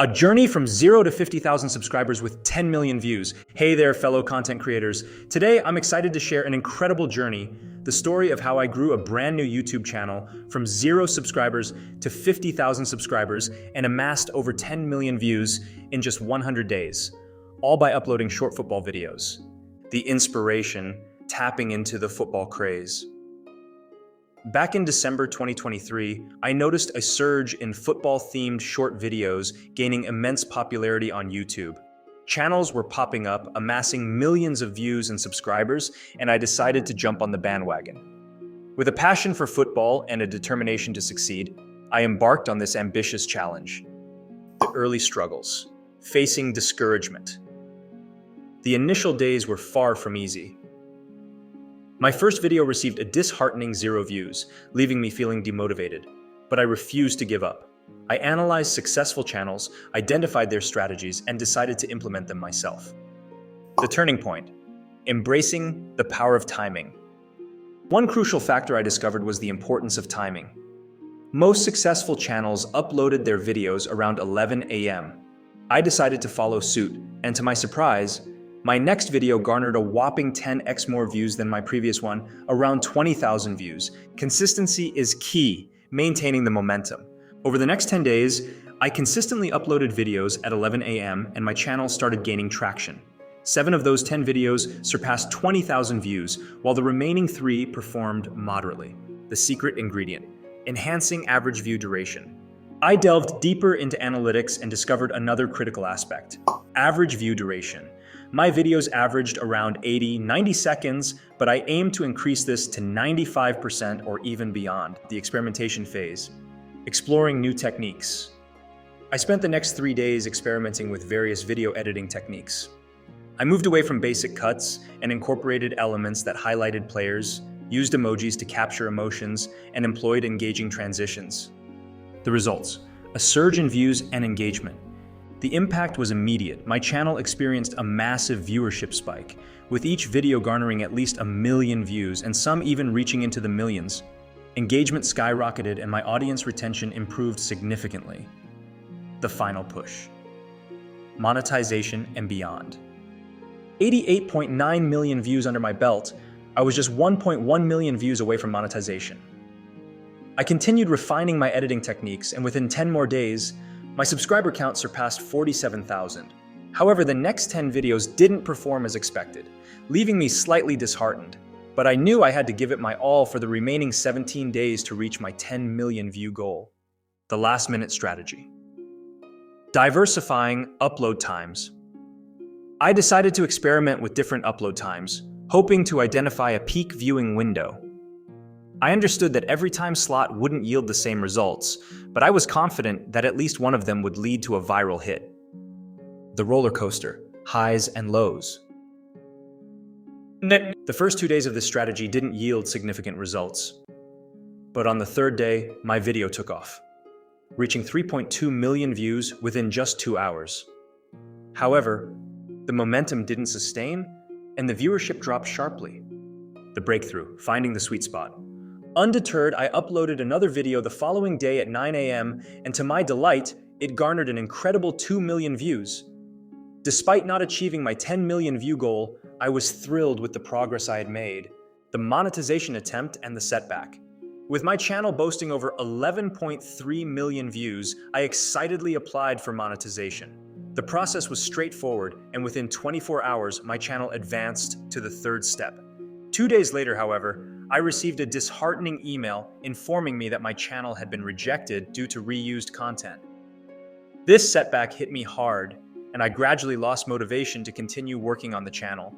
A journey from 0 to 50,000 subscribers with 10 million views. Hey there, fellow content creators. Today, I'm excited to share an incredible journey, the story of how I grew a brand new YouTube channel from 0 subscribers to 50,000 subscribers and amassed over 10 million views in just 100 days, all by uploading short football videos. The inspiration, tapping into the football craze. Back in December 2023, I noticed a surge in football-themed short videos gaining immense popularity on YouTube. Channels were popping up, amassing millions of views and subscribers, and I decided to jump on the bandwagon. With a passion for football and a determination to succeed, I embarked on this ambitious challenge. The early struggles, facing discouragement. The initial days were far from easy. My first video received a disheartening 0 views, leaving me feeling demotivated. But I refused to give up. I analyzed successful channels, identified their strategies, and decided to implement them myself. The turning point: embracing the power of timing. One crucial factor I discovered was the importance of timing. Most successful channels uploaded their videos around 11 a.m. I decided to follow suit, and to my surprise, my next video garnered a whopping 10x more views than my previous one, around 20,000 views. Consistency is key, maintaining the momentum. Over the next 10 days, I consistently uploaded videos at 11 a.m. and my channel started gaining traction. 7 of those 10 videos surpassed 20,000 views, while the remaining 3 performed moderately. The secret ingredient: enhancing average view duration. I delved deeper into analytics and discovered another critical aspect: average view duration. My videos averaged around 80-90 seconds, but I aimed to increase this to 95% or even beyond. The experimentation phase: exploring new techniques. I spent the next 3 days experimenting with various video editing techniques. I moved away from basic cuts and incorporated elements that highlighted players, used emojis to capture emotions, and employed engaging transitions. The results: a surge in views and engagement. The impact was immediate. My channel experienced a massive viewership spike, with each video garnering at least 1 million views and some even reaching into the millions. Engagement skyrocketed and my audience retention improved significantly. The final push: monetization and beyond. 88.9 million views under my belt, I was just 1.1 million views away from monetization. I continued refining my editing techniques, and within 10 more days, my subscriber count surpassed 47,000. However, the next 10 videos didn't perform as expected, leaving me slightly disheartened. But I knew I had to give it my all for the remaining 17 days to reach my 10 million view goal. The last-minute strategy: diversifying upload times. I decided to experiment with different upload times, hoping to identify a peak viewing window. I understood that every time slot wouldn't yield the same results, but I was confident that at least one of them would lead to a viral hit. The roller coaster: highs and lows. The first 2 days of this strategy didn't yield significant results. But on the 3rd day, my video took off, reaching 3.2 million views within just 2 hours. However, the momentum didn't sustain, and the viewership dropped sharply. The breakthrough: finding the sweet spot. Undeterred, I uploaded another video the following day at 9 a.m., and to my delight, it garnered an incredible 2 million views. Despite not achieving my 10 million view goal, I was thrilled with the progress I had made, the monetization attempt, and the setback. With my channel boasting over 11.3 million views, I excitedly applied for monetization. The process was straightforward, and within 24 hours, my channel advanced to the 3rd step. 2 days later, however, I received a disheartening email informing me that my channel had been rejected due to reused content. This setback hit me hard, and I gradually lost motivation to continue working on the channel.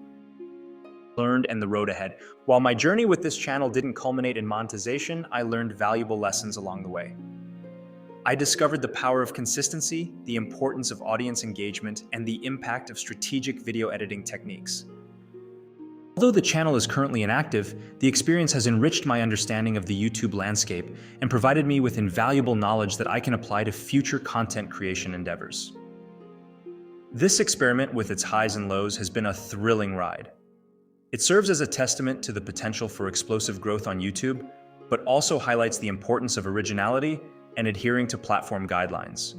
Learned and the road ahead. While my journey with this channel didn't culminate in monetization, I learned valuable lessons along the way. I discovered the power of consistency, the importance of audience engagement, and the impact of strategic video editing techniques. Although the channel is currently inactive, the experience has enriched my understanding of the YouTube landscape and provided me with invaluable knowledge that I can apply to future content creation endeavors. This experiment with its highs and lows has been a thrilling ride. It serves as a testament to the potential for explosive growth on YouTube, but also highlights the importance of originality and adhering to platform guidelines.